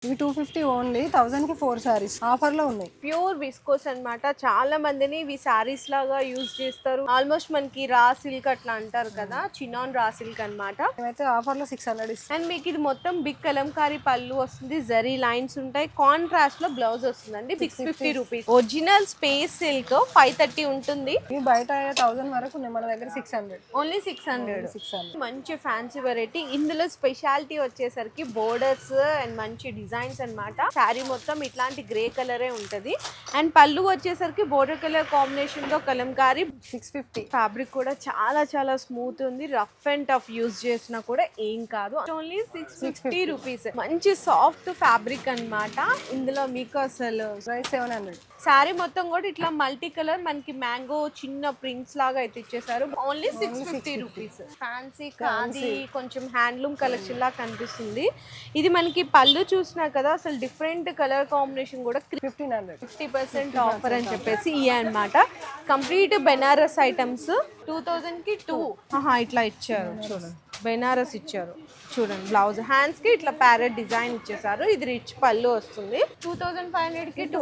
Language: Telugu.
ఇవి 250 ఓన్లీ, 1000 కి 4 సారీస్ ఆఫర్ లో ఉన్నాయి. ప్యూర్ విస్కోస్ అన్నమాట. చాలా మందిని ఇవి సారీస్ లాగా యూజ్ చేస్తారు. ఆల్మోస్ట్ మనకి రా సిల్క్ అట్లా అంటారు కదా, చినాన్ రా సిల్క్ అన్నమాట. మేమైతే ఆఫర్ లో 600 ఇస్తాం. అండ్ మీకు ఇది మొత్తం బిగ్ కలంకారీ పళ్ళు వస్తుంది, జరీ లైన్స్ ఉంటాయి, కాంట్రాస్ట్ లో బ్లౌజ్ వస్తుందండి. 650 రూపీస్. ఒరిజినల్ స్పేస్ సిల్క్ 530 ఉంటుంది. ఇవి బయట 1000 వరకు ఉన్నాయి, మన దగ్గర 600. ఓన్లీ 600. 600 మంచి ఫ్యాన్సీ వెరైటీ. ఇందులో స్పెషాలిటీ వచ్చేసరికి బోర్డర్స్ అండ్ మంచి డిజైన్స్ అన్నమాట. శారీ మొత్తం ఇట్లాంటి గ్రే కలరే ఉంటది. అండ్ పళ్ళు వచ్చేసరికి బోర్డర్ కలర్ కాంబినేషన్ తో కలంకారీ. 650. ఫ్యాబ్రిక్ కూడా చాలా చాలా స్మూత్ ఉంది. రఫ్ అండ్ టఫ్ యూజ్ చేసినా కూడా ఏం కాదు. Only 650 rupees. మంచి సాఫ్ట్ ఫ్యాబ్రిక్ అన్నమాట. ఇందులో మీకు అసలు ప్రైస్ 700. శారీ మొత్తం కూడా ఇట్లా మల్టీ కలర్ మనకి మ్యాంగో చిన్న ప్రింట్స్ లాగా అయితే ఇచ్చేసారు. Only 650 rupees. ఫ్యాన్సీ ఖాదీ కొంచెం హ్యాండ్లూమ్ కలెక్షన్ లా కనిపిస్తుంది. ఇది మనకి పళ్ళు చూసినా కదా, అసలు డిఫరెంట్ కలర్ కాంబినేషన్ కూడా 1500. 50% ఆఫర్ అని చెప్పేసి ఇవి అన్నమాట. కంప్లీట్ బెనారస్ ఐటమ్స్ 2000 కి 2 ఇట్లా ఇచ్చారు చూడండి. బెనారస్ ఇచ్చారు చూడండి. బ్లౌజ్ హ్యాండ్స్ కి ఇట్లా ప్యారెట్ డిజైన్ ఇచ్చేసారు. ఇది రిచ్ పళ్ళు వస్తుంది. 2500 కి 2.